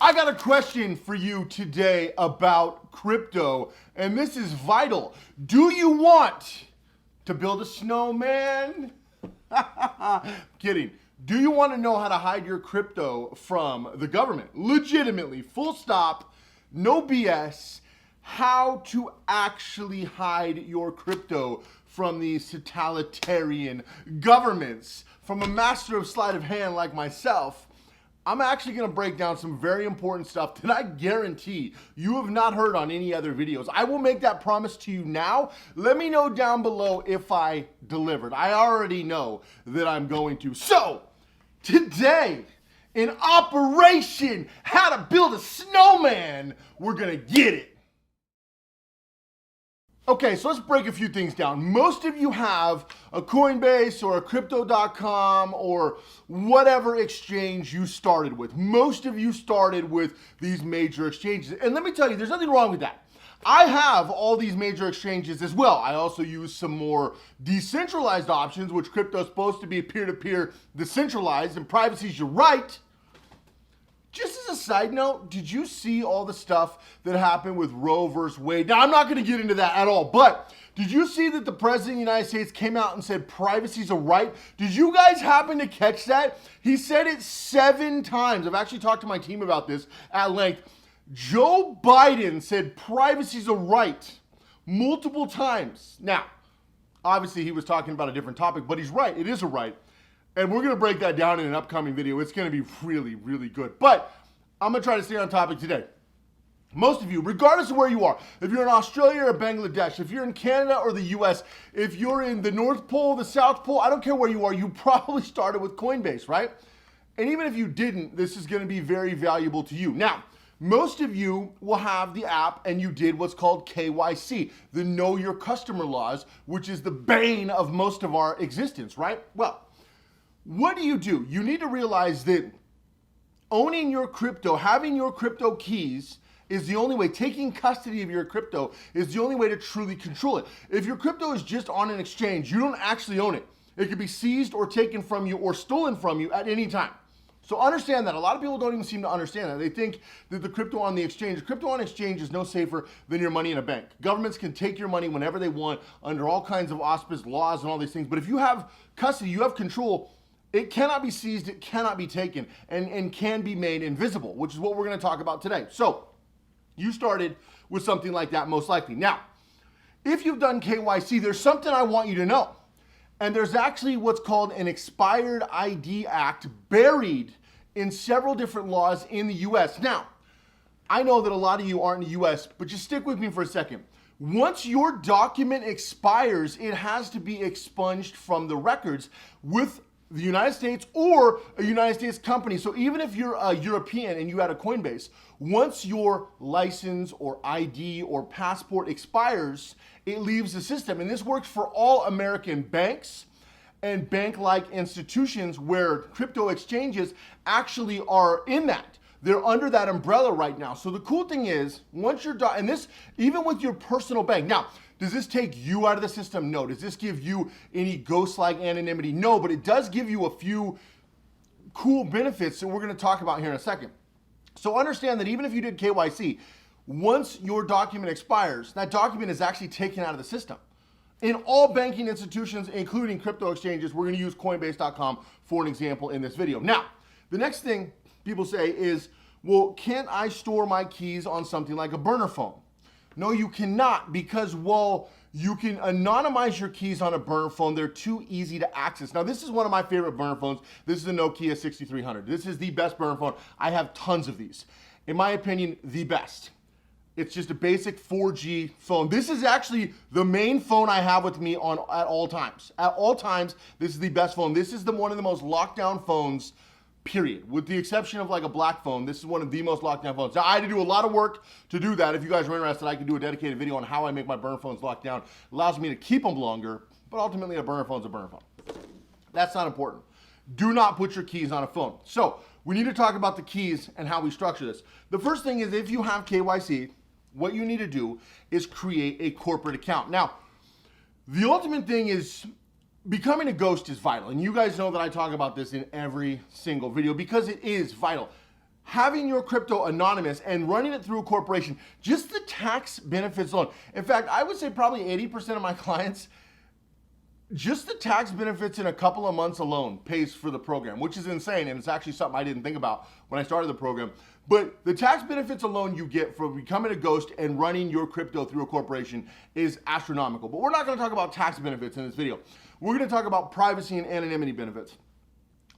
I got a question for you today about crypto, and this is vital. Do you want to build a snowman? Kidding. Do you want to know how to hide your crypto from the government? Legitimately, full stop, no BS. How to actually hide your crypto from these totalitarian governments. From a master of sleight of hand like myself, I'm actually going to break down some very important stuff that I guarantee you have not heard on any other videos. I will make that promise to you now. Let me know down below if I delivered. I already know that I'm going to. So, today, in Operation How to Build a Snowman, we're going to get it. Okay, so let's break a few things down. Most of you have a Coinbase or a Crypto.com or whatever exchange you started with. Most of you started with these major exchanges. And let me tell you, there's nothing wrong with that. I have all these major exchanges as well. I also use some more decentralized options, which crypto is supposed to be peer-to-peer decentralized, and privacy is your right. Just as a side note, did you see all the stuff that happened with Roe versus Wade? Now, I'm not going to get into that at all, but did you see that the President of the United States came out and said privacy is a right? Did you guys happen to catch that? He said it 7 times. I've actually talked to my team about this at length. Joe Biden said privacy is a right multiple times. Now, obviously he was talking about a different topic, but he's right. It is a right. And we're going to break that down in an upcoming video. It's going to be really, really good. But I'm going to try to stay on topic today. Most of you, regardless of where you are, if you're in Australia or Bangladesh, if you're in Canada or the US, if you're in the North Pole, the South Pole, I don't care where you are, you probably started with Coinbase, right? And even if you didn't, this is going to be very valuable to you. Now, most of you will have the app and you did what's called KYC, the Know Your Customer laws, which is the bane of most of our existence, right? Well, what do? You need to realize that owning your crypto, having your crypto keys is the only way, taking custody of your crypto is the only way to truly control it. If your crypto is just on an exchange, you don't actually own it. It could be seized or taken from you or stolen from you at any time. So understand that. A lot of people don't even seem to understand that. They think that the crypto on exchange is no safer than your money in a bank. Governments can take your money whenever they want under all kinds of auspice laws and all these things. But if you have custody, you have control, it cannot be seized, it cannot be taken, and can be made invisible, which is what we're going to talk about today. So, you started with something like that most likely. Now, if you've done KYC, there's something I want you to know. And there's actually what's called an Expired ID Act buried in several different laws in the US. Now, I know that a lot of you aren't in the US, but just stick with me for a second. Once your document expires, it has to be expunged from the records with the United States or a United States company. So even if you're a European and you had a Coinbase, once your license or ID or passport expires, it leaves the system. And this works for all American banks and bank-like institutions where crypto exchanges actually are in that. They're under that umbrella right now. So the cool thing is, once you're done, and this, even with your personal bank. Now, does this take you out of the system? No. Does this give you any ghost-like anonymity? No, but it does give you a few cool benefits that we're going to talk about here in a second. So understand that even if you did KYC, once your document expires, that document is actually taken out of the system. In all banking institutions, including crypto exchanges, we're going to use Coinbase.com for an example in this video. Now, the next thing people say is, well, can't I store my keys on something like a burner phone? No, you cannot, because while you can anonymize your keys on a burner phone, they're too easy to access. Now, this is one of my favorite burner phones. This is the Nokia 6300. This is the best burner phone. I have tons of these. In my opinion, the best. It's just a basic 4G phone. This is actually the main phone I have with me at all times. At all times, this is the best phone. This is one of the most locked down phones, period. With the exception of like a black phone, this is one of the most locked down phones. Now, I had to do a lot of work to do that. If you guys are interested, I can do a dedicated video on how I make my burner phones locked down. It allows me to keep them longer, but ultimately a burner phone's a burner phone. That's not important. Do not put your keys on a phone. So we need to talk about the keys and how we structure this. The first thing is, if you have KYC, what you need to do is create a corporate account. Now, the ultimate thing is, becoming a ghost is vital. And you guys know that I talk about this in every single video because it is vital. having your crypto anonymous and running it through a corporation, just the tax benefits alone. In fact, I would say probably 80% of my clients, just the tax benefits in a couple of months alone pays for the program, which is insane. And it's actually something I didn't think about when I started the program. But the tax benefits alone you get for becoming a ghost and running your crypto through a corporation is astronomical. But we're not going to talk about tax benefits in this video. We're going to talk about privacy and anonymity benefits.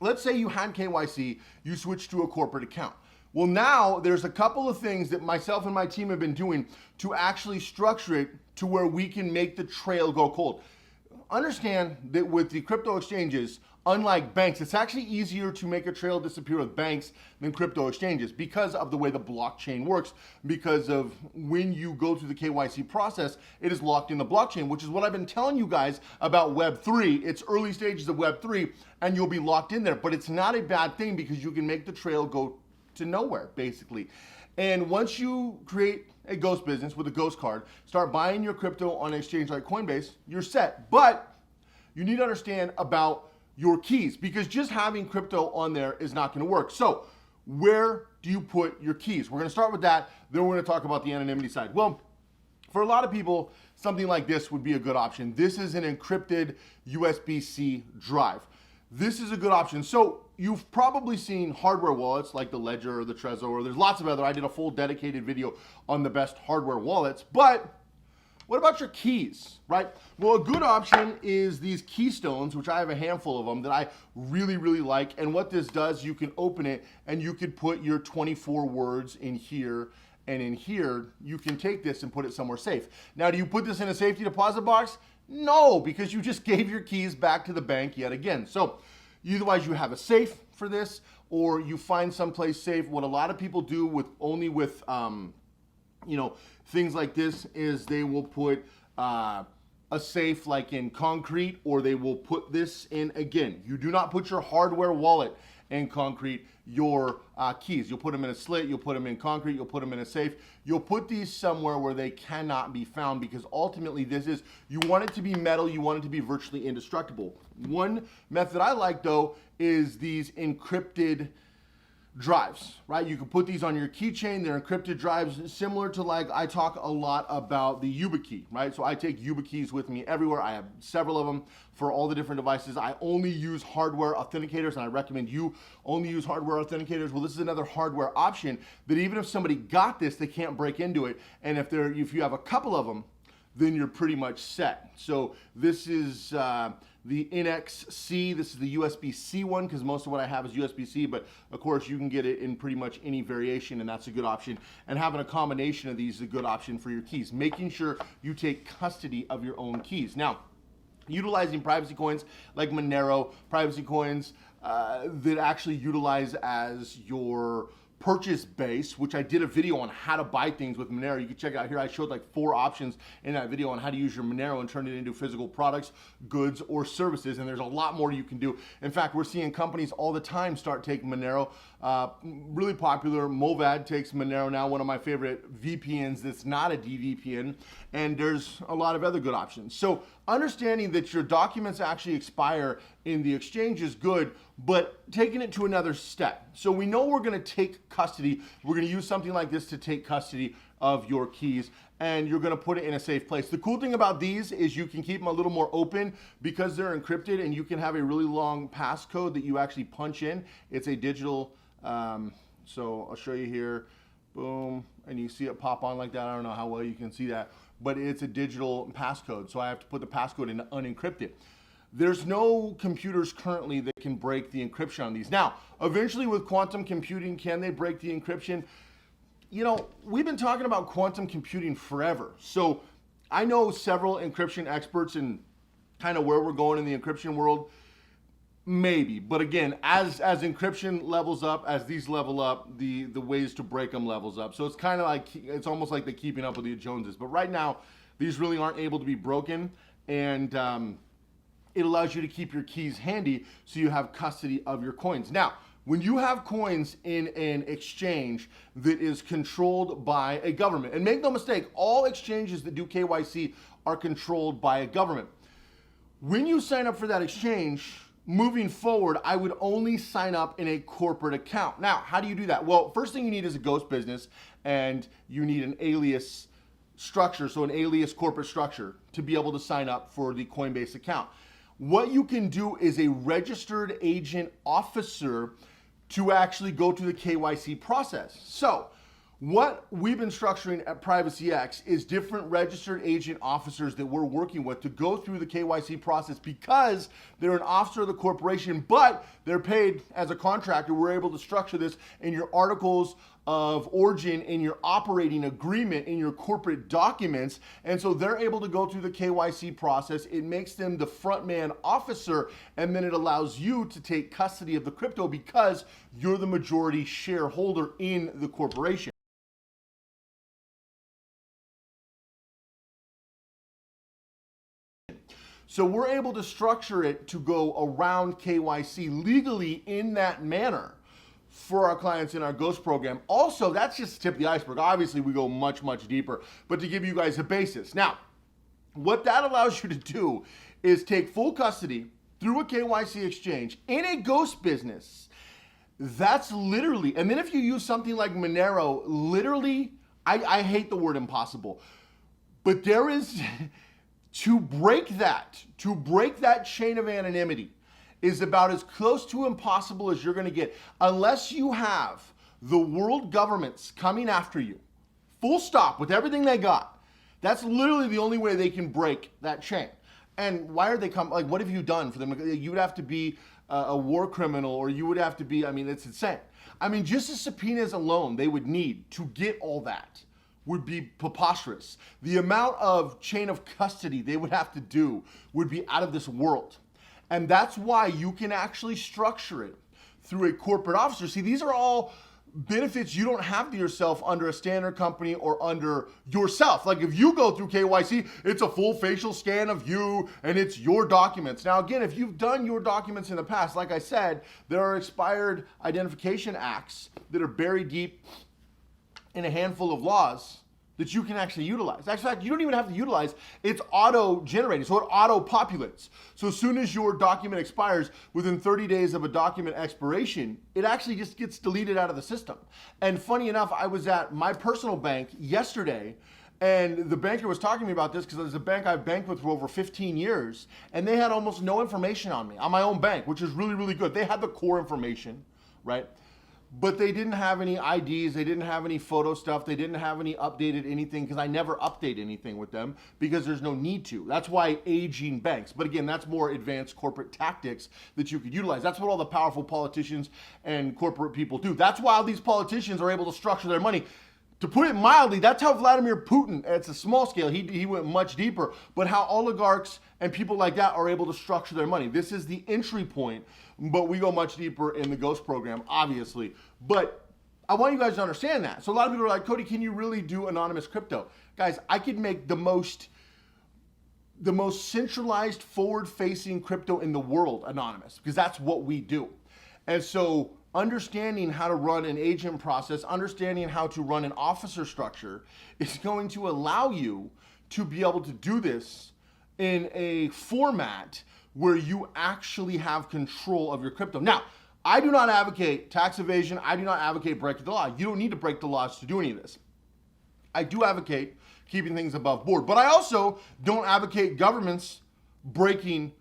Let's say you had KYC, you switched to a corporate account. Well, now there's a couple of things that myself and my team have been doing to actually structure it to where we can make the trail go cold. Understand that with the crypto exchanges, unlike banks, it's actually easier to make a trail disappear with banks than crypto exchanges because of the way the blockchain works, because of when you go through the KYC process, it is locked in the blockchain, which is what I've been telling you guys about Web3. It's early stages of Web3 and you'll be locked in there, but it's not a bad thing because you can make the trail go to nowhere, basically. And once you create a ghost business with a ghost card, start buying your crypto on an exchange like Coinbase, you're set. But you need to understand about your keys, because just having crypto on there is not going to work. So where do you put your keys? We're going to start with that. Then we're going to talk about the anonymity side. Well, for a lot of people, something like this would be a good option. This is an encrypted USB-C drive. This is a good option. So you've probably seen hardware wallets like the Ledger or the Trezor, or there's lots of other. I did a full dedicated video on the best hardware wallets, but what about your keys, right? Well, a good option is these keystones, which I have a handful of them that I really, really like. And what this does, you can open it and you could put your 24 words in here, and in here, you can take this and put it somewhere safe. Now, do you put this in a safety deposit box? No, because you just gave your keys back to the bank yet again. So otherwise you have a safe for this, or you find someplace safe. What a lot of people do with things like this is they will put a safe like in concrete, or they will put this in, again, you do not put your hardware wallet in concrete, your keys. You'll put them in a slit, you'll put them in concrete, you'll put them in a safe. You'll put these somewhere where they cannot be found, because ultimately you want it to be metal, you want it to be virtually indestructible. One method I like though is these encrypted drives, right? You can put these on your keychain. They're encrypted drives, similar to, like, I talk a lot about the YubiKey, right? So I take YubiKeys with me everywhere. I have several of them for all the different devices. I only use hardware authenticators, and I recommend you only use hardware authenticators. Well, this is another hardware option that even if somebody got this, they can't break into it. And if you have a couple of them, then you're pretty much set. So this is the NXC. This is the USB-C one, because most of what I have is USB-C, but of course you can get it in pretty much any variation, and that's a good option. And having a combination of these is a good option for your keys, making sure you take custody of your own keys. Now, utilizing privacy coins like Monero, privacy coins that actually utilize as your purchase base, which I did a video on how to buy things with Monero. You can check it out here. I showed like 4 options in that video on how to use your Monero and turn it into physical products, goods, or services. And there's a lot more you can do. In fact, we're seeing companies all the time start taking Monero. Really popular. Movad takes Monero now, one of my favorite VPNs that's not a DVPN. And there's a lot of other good options. So understanding that your documents actually expire in the exchange is good, but taking it to another step. So we know we're going to take custody. We're going to use something like this to take custody of your keys, and you're going to put it in a safe place. The cool thing about these is you can keep them a little more open because they're encrypted, and you can have a really long passcode that you actually punch in. It's a digital, so I'll show you here. Boom, and you see it pop on like that. I don't know how well you can see that, but it's a digital passcode. So I have to put the passcode in to unencrypt it. There's no computers currently that can break the encryption on these. Now, eventually with quantum computing, can they break the encryption? You know, we've been talking about quantum computing forever. So I know several encryption experts and kind of where we're going in the encryption world. Maybe, but again, as encryption levels up, as these level up, the ways to break them levels up. So it's kind of like, it's almost like the keeping up with the Joneses. But right now, these really aren't able to be broken, and it allows you to keep your keys handy so you have custody of your coins. Now, when you have coins in an exchange that is controlled by a government, and make no mistake, all exchanges that do KYC are controlled by a government. When you sign up for that exchange, moving forward, I would only sign up in a corporate account. Now, how do you do that? Well, first thing you need is a ghost business, and you need an alias structure, so an alias corporate structure, to be able to sign up for the Coinbase account. What you can do is a registered agent officer to actually go through the KYC process. So what we've been structuring at PrivacyX is different registered agent officers that we're working with to go through the KYC process because they're an officer of the corporation, but they're paid as a contractor. We're able to structure this in your articles of origin, in your operating agreement, in your corporate documents. And so they're able to go through the KYC process. It makes them the front man officer, and then it allows you to take custody of the crypto because you're the majority shareholder in the corporation. So we're able to structure it to go around KYC legally in that manner for our clients in our Ghost program. Also, that's just the tip of the iceberg. Obviously, we go much, much deeper, but to give you guys a basis. Now, what that allows you to do is take full custody through a KYC exchange in a Ghost business. That's literally, and then if you use something like Monero, literally, I hate the word impossible, but there is... To break that chain of anonymity is about as close to impossible as you're going to get, unless you have the world governments coming after you, full stop, with everything they got. That's literally the only way they can break that chain. And why are they coming? Like, what have you done for them? You would have to be a war criminal, or you would have to be, I mean, it's insane. I mean, just the subpoenas alone they would need to get all that would be preposterous. The amount of chain of custody they would have to do would be out of this world. And that's why you can actually structure it through a corporate officer. See, these are all benefits you don't have to yourself under a standard company or under yourself. Like if you go through KYC, it's a full facial scan of you and it's your documents. Now again, if you've done your documents in the past, like I said, there are expired identification acts that are buried deep in a handful of laws that you can actually utilize. In fact, you don't even have to utilize, it's auto-generated, so it auto-populates. So as soon as your document expires, within 30 days of a document expiration, it actually just gets deleted out of the system. And funny enough, I was at my personal bank yesterday, and the banker was talking to me about this because it's a bank I've banked with for over 15 years, and they had almost no information on me, on my own bank, which is really, really good. They had the core information, right? But they didn't have any IDs, they didn't have any photo stuff, they didn't have any updated anything, because I never update anything with them because there's no need to. That's why aging banks. But again, that's more advanced corporate tactics that you could utilize. That's what all the powerful politicians and corporate people do. That's why all these politicians are able to structure their money. To put it mildly, that's how Vladimir Putin, it's a small scale, he went much deeper, but how oligarchs and people like that are able to structure their money. This is the entry point, but we go much deeper in the Ghost program, obviously. But I want you guys to understand that. So a lot of people are like, Cody, can you really do anonymous crypto? Guys, I could make the most centralized, forward-facing crypto in the world anonymous, because that's what we do. And so understanding how to run an agent process, understanding how to run an officer structure is going to allow you to be able to do this in a format where you actually have control of your crypto. Now, I do not advocate tax evasion. I do not advocate breaking the law. You don't need to break the laws to do any of this. I do advocate keeping things above board, but I also don't advocate governments breaking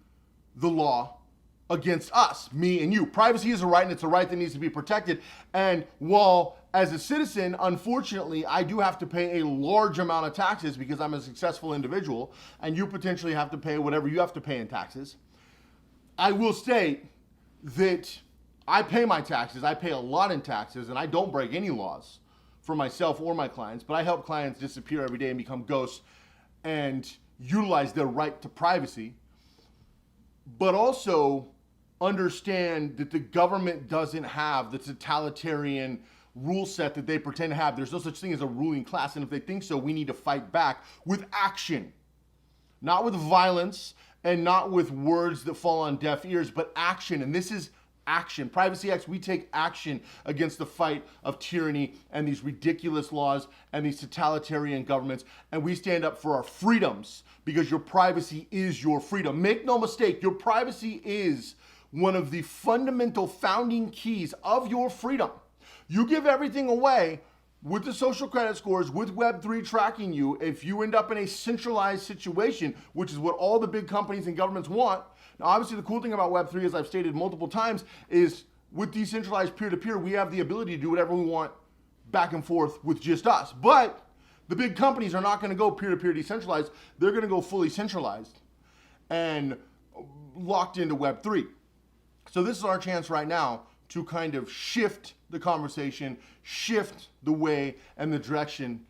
the law against us, me and you. Privacy is a right, and it's a right that needs to be protected. And while as a citizen, unfortunately, I do have to pay a large amount of taxes because I'm a successful individual, and you potentially have to pay whatever you have to pay in taxes, I will state that I pay my taxes. I pay a lot in taxes, and I don't break any laws for myself or my clients, but I help clients disappear every day and become ghosts and utilize their right to privacy, but also understand that the government doesn't have the totalitarian rule set that they pretend to have. There's no such thing as a ruling class, and if they think so, we need to fight back with action, not with violence and not with words that fall on deaf ears, but action. And this is action. PrivacyX, we take action against the fight of tyranny and these ridiculous laws and these totalitarian governments, and we stand up for our freedoms because your privacy is your freedom. Make no mistake, your privacy is one of the fundamental founding keys of your freedom. You give everything away with the social credit scores, with Web3 tracking you. If you end up in a centralized situation, which is what all the big companies and governments want. Now, obviously, the cool thing about Web3, as I've stated multiple times, is with decentralized peer-to-peer, we have the ability to do whatever we want back and forth with just us. But the big companies are not going to go peer-to-peer decentralized. They're going to go fully centralized and locked into Web3. So this is our chance right now to kind of shift the conversation, shift the way and the direction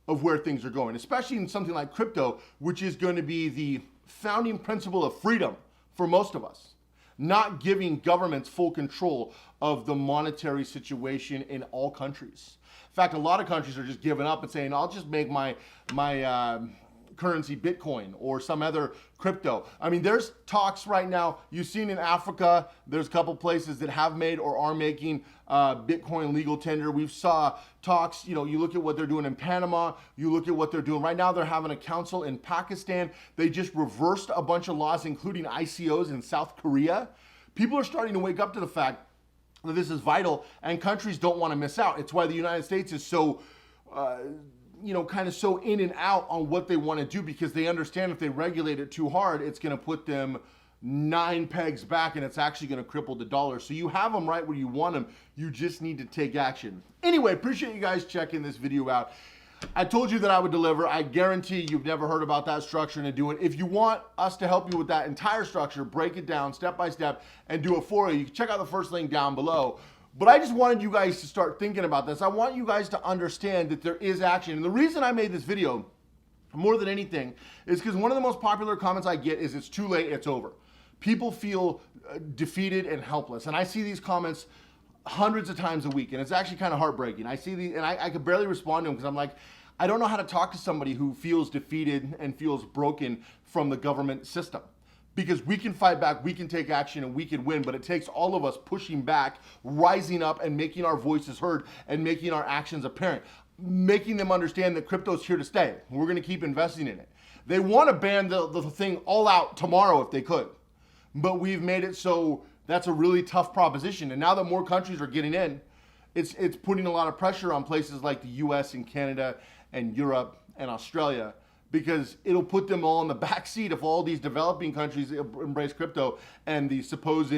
of where things are going, especially in something like crypto, which is going to be the founding principle of freedom for most of us, not giving governments full control of the monetary situation in all countries. In fact, a lot of countries are just giving up and saying, I'll just make my currency Bitcoin or some other crypto. I mean, there's talks right now. You've seen in Africa, there's a couple places that have made or are making Bitcoin legal tender. We've saw talks, you look at what they're doing in Panama, you look at what they're doing right now. They're having a council in Pakistan. They just reversed a bunch of laws, including ICOs in South Korea. People are starting to wake up to the fact that this is vital and countries don't want to miss out. It's why the United States is so kind of so in and out on what they want to do, because they understand if they regulate it too hard, it's going to put them 9 pegs back and it's actually going to cripple the dollar. So you have them right where you want them. You just need to take action. Anyway, appreciate you guys checking this video out. I told you that I would deliver. I guarantee you've never heard about that structure and to do it. If you want us to help you with that entire structure, break it down step by step and do it for you, you can check out the first link down below. But I just wanted you guys to start thinking about this. I want you guys to understand that there is action. And the reason I made this video, more than anything, is because one of the most popular comments I get is, it's too late, it's over. People feel defeated and helpless. And I see these comments hundreds of times a week, and it's actually kind of heartbreaking. I see these, and I could barely respond to them because I'm like, I don't know how to talk to somebody who feels defeated and feels broken from the government system. Because we can fight back, we can take action, and we can win, but it takes all of us pushing back, rising up, and making our voices heard, and making our actions apparent, making them understand that crypto's here to stay. We're going to keep investing in it. They want to ban the thing all out tomorrow if they could, but we've made it so that's a really tough proposition. And now that more countries are getting in, it's putting a lot of pressure on places like the US and Canada and Europe and Australia, because it'll put them all in the back seat if all these developing countries embrace crypto and the supposed,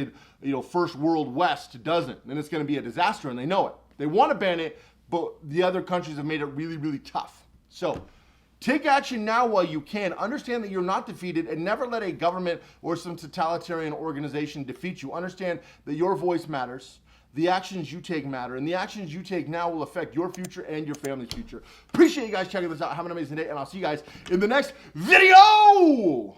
first world West doesn't. And it's going to be a disaster, and they know it. They want to ban it, but the other countries have made it really, really tough. So take action now while you can. Understand that you're not defeated, and never let a government or some totalitarian organization defeat you. Understand that your voice matters. The actions you take matter, and the actions you take now will affect your future and your family's future. Appreciate you guys checking this out. Have an amazing day, and I'll see you guys in the next video.